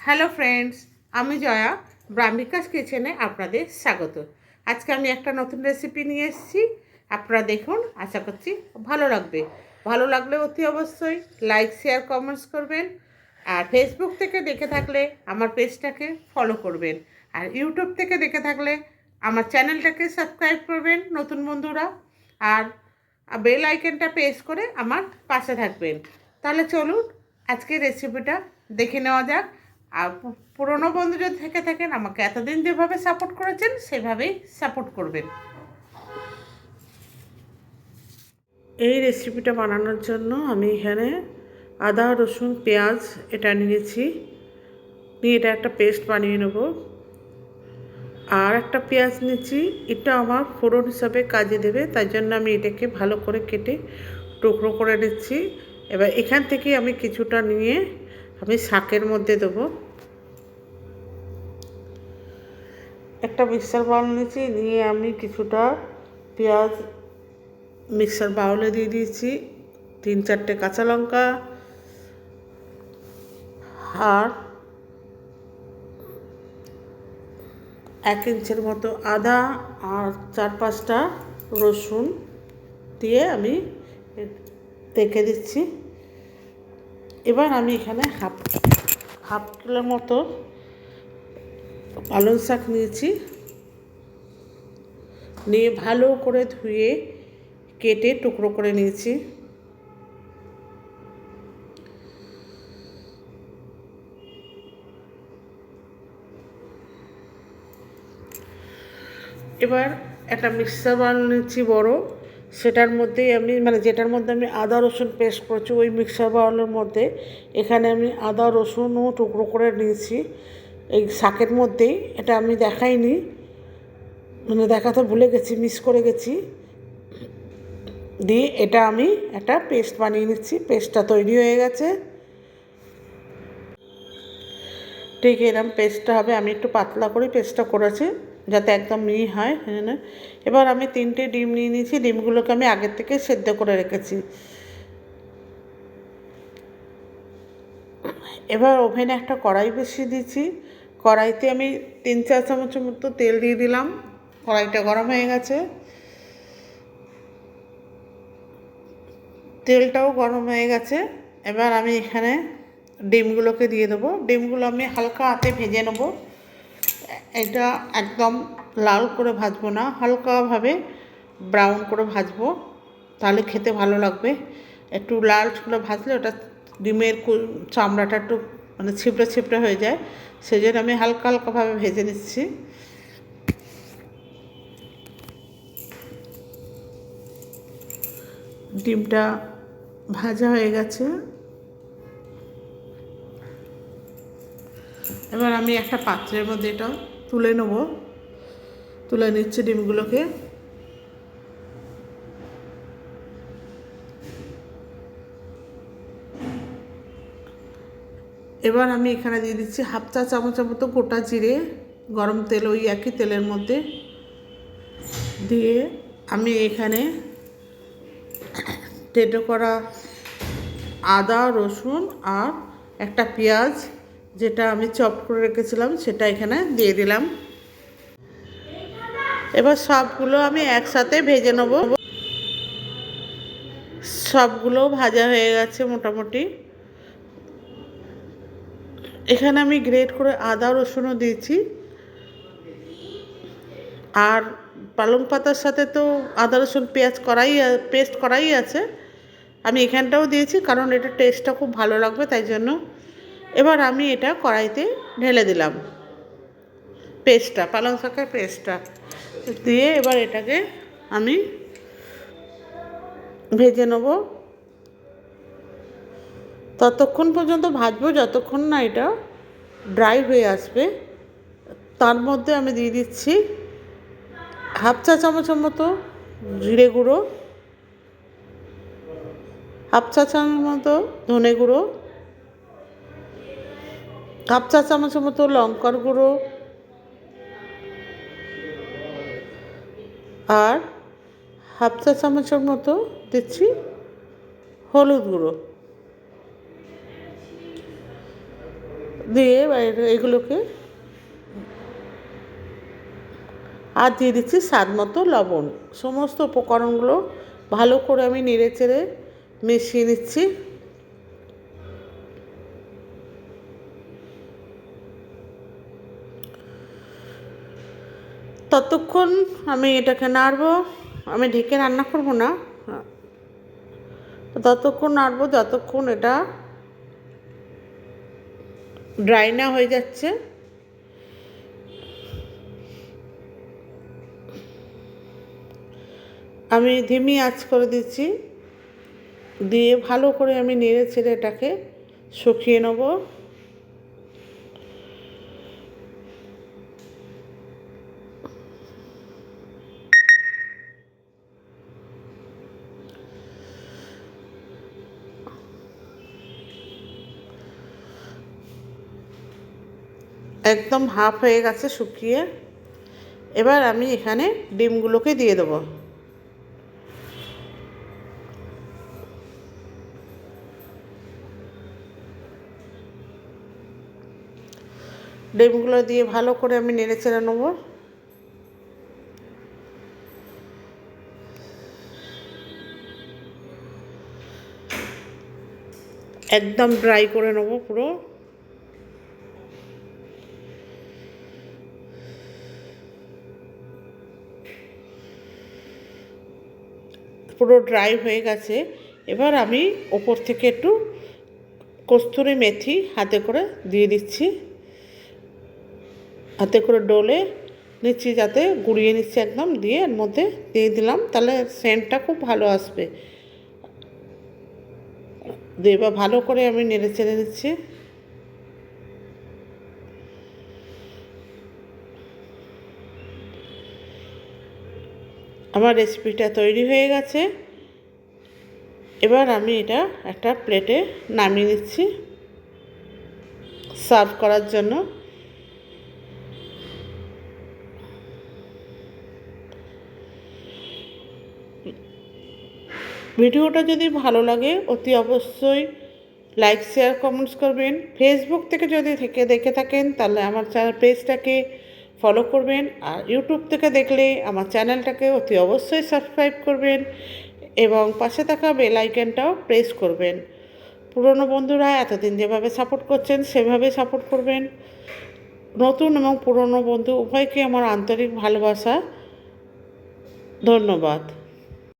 Hello friends, আমি জয়া ব্রাহ্মিকাস কিচেনে আপনাদের স্বাগত। আজকে আমি একটা নতুন রেসিপি নিয়ে এসেছি। আপনারা দেখুন, আশা করছি ভালো লাগবে। ভালো লাগলে অতি অবশ্যই লাইক শেয়ার কমেন্টস করবেন। আর ফেসবুক থেকে দেখে থাকলে আমার পেজটাকে ফলো করবেন। আর ইউটিউব থেকে দেখে থাকলে আমার চ্যানেলটাকে সাবস্ক্রাইব করবেন নতুন বন্ধুরা। আর বেল আইকনটা প্রেস করে আমার পাশে থাকবেন। তাহলে চলুন আজকে রেসিপিটা দেখে নেওয়া যাক। আর পুরনো বন্ধু যদি থেকে থাকেন, আমাকে এতদিন যেভাবে সাপোর্ট করেছেন সেভাবেই সাপোর্ট করবেন। এই রেসিপিটা বানানোর জন্য আমি এখানে আদা রসুন পেঁয়াজ এটা নিয়েছি, নিয়ে এটা একটা পেস্ট বানিয়ে নেব। আর একটা পেঁয়াজ নিয়েছি, এটা আমার ফোড়ন হিসাবে কাজে দেবে, তাই জন্য আমি এটাকে ভালো করে কেটে টুকরো করে নিচ্ছি। এবার এখান থেকে আমি কিছুটা নিয়ে আমি শাকের মধ্যে দেবো। একটা মিক্সার বাউল নিয়েছি, নিয়ে আমি কিছুটা পেঁয়াজ মিক্সার বাউলে দিয়ে দিয়েছি, 3-4টে কাঁচা লঙ্কা আর 1 ইঞ্চের মতো আদা আর 4-5টা রসুন দিয়ে আমি রেখে দিচ্ছি। এবার আমি এখানে হাফ কিলোর মতো পালং শাক নিয়েছি, নিয়ে ভালো করে ধুয়ে কেটে টুকরো করে নিয়েছি। এবার একটা মিক্সার বাউল নিচ্ছি বড়, সেটার মধ্যেই আমি যেটার মধ্যে আমি আদা রসুন পেস্ট করছি, ওই মিক্সার বাউলের মধ্যে এখানে আমি আদা রসুনও টুকরো করে নিয়েছি এই শাকের মধ্যেই। এটা আমি দেখাইনি, দেখাতে ভুলে গেছি, মিস করে গেছি। দিয়ে এটা আমি একটা পেস্ট বানিয়ে নিচ্ছি। পেস্টটা তৈরি হয়ে গেছে, ঠিক এরকম পেস্টটা হবে। আমি একটু পাতলা করে পেস্টটা করেছি যাতে একদম মিহি হয়। এবার আমি 3টে ডিম নিয়ে নিয়েছি, ডিমগুলোকে আমি আগের থেকে সেদ্ধ করে রেখেছি। এবার ওভেনে একটা কড়াই বসিয়ে দিয়েছি, কড়াইতে আমি 3-4 চামচের মতো তেল দিয়ে দিলাম। কড়াইটা গরম হয়ে গেছে, তেলটাও গরম হয়ে গেছে। এবার আমি এখানে ডিমগুলোকে দিয়ে দেবো। ডিমগুলো আমি হালকা হাতে ভেজে নেবো। এটা একদম লাল করে ভাজবো না, হালকাভাবে ব্রাউন করে ভাজবো, তাহলে খেতে ভালো লাগবে। একটু লাল করে ভাজলে ওটা ডিমের চামড়াটা একটু ছিপড়ে ছিপড়ে হয়ে যায়, সেই জন্য আমি হালকা হালকাভাবে ভেজে নিচ্ছি। ডিমটা ভাজা হয়ে গেছে। এবার আমি একটা পাত্রের মধ্যে এটা তুলে নেব, তুলে নিচ্ছি ডিমগুলোকে। এবার আমি এখানে দিয়ে দিচ্ছি 1/2 চা চামচের মতো গোটা জিরে, গরম তেল ওই একই তেলের মধ্যে দিয়ে আমি এখানে থেঁতো করা আদা রসুন আর একটা পেঁয়াজ যেটা আমি চপ করে রেখেছিলাম সেটা এখানে দিয়ে দিলাম। এবার সবগুলো আমি একসাথে ভেজে নেব। সবগুলো ভাজা হয়ে গেছে মোটামুটি। এখানে আমি গ্রেট করে আদা রসুনও দিয়েছি, আর পালং পাতার সাথে তো আদা রসুন পেঁয়াজ পেস্ট করাই আছে, আমি এখানটাও দিয়েছি কারণ এটা টেস্টটা খুব ভালো লাগবে তাই জন্য। এবার আমি এটা কড়াইতে ঢেলে দিলাম, পেস্টটা পালং শাকের পেস্টটা দিয়ে এবার এটাকে আমি ভেজে নেব। ততক্ষণ পর্যন্ত ভাজবো যতক্ষণ না এটা ড্রাই হয়ে আসবে। তার মধ্যে আমি দিয়ে দিচ্ছি 1/2 চা চামচের মতো জিরে গুঁড়ো, 1/2 চা চামচ মতো ধনে গুঁড়ো, 1/2 চা চামচের মতো লঙ্কার গুঁড়ো আর 1/2 চা চামচের মতো দিচ্ছি হলুদ গুঁড়ো। দিয়ে এবার এগুলোকে আর দিয়ে দিচ্ছি স্বাদ মতো লবণ। সমস্ত উপকরণগুলো ভালো করে আমি নেড়ে চেড়ে মিশিয়ে নিচ্ছি। ততক্ষণ আমি এটাকে নাড়বো। আমি ঢেকে রান্না করবো না, ততক্ষণ নাড়বো যতক্ষণ এটা ড্রাই না হয়ে যাচ্ছে। আমি ধিমি আঁচ করে দিচ্ছি, দিয়ে ভালো করে আমি নেড়ে ছেড়ে এটাকে শুকিয়ে নেব। একদম হাফ হয়ে গেছে শুকিয়ে। এবার আমি এখানে ডিমগুলোকে দিয়ে দেবো। ডিমগুলো দিয়ে ভালো করে আমি নেড়ে চেড়ে নেব। একদম ড্রাই করে নেব পুরো। পুরো ড্রাই হয়ে গেছে। এবার আমি ওপর থেকে একটু কস্তুরি মেথি হাতে করে দিয়ে দিচ্ছি, হাতে করে ডলে নিচ্ছি, যাতে গুঁড়িয়ে নিচ্ছি একদম, দিয়ে এর মধ্যে দিয়ে দিলাম, তাহলে সেন্টটা খুব ভালো আসবে। দিয়ে এবার ভালো করে আমি নেড়ে চেড়ে নিচ্ছি। আমার রেসিপিটা তৈরি হয়ে গেছে। এবার আমি এটা একটা প্লেটে নামিয়ে নিচ্ছি সার্ভ করার জন্য। ভিডিওটা যদি ভালো লাগে অতি অবশ্যই লাইক শেয়ার কমেন্টস করবেন। ফেসবুক থেকে যদি দেখে থাকেন তাহলে আমার পেজটাকে ফলো করবেন, আর ইউটিউব থেকে দেখলে আমার চ্যানেলটাকে অতি অবশ্যই সাবস্ক্রাইব করবেন এবং পাশে থাকা বেল আইকনটাও প্রেস করবেন। পুরনো বন্ধুরা এতদিন যেভাবে সাপোর্ট করছেন সেভাবে সাপোর্ট করবেন। নতুন এবং পুরনো বন্ধু উভয়কে আমার আন্তরিক ভালোবাসা। ধন্যবাদ।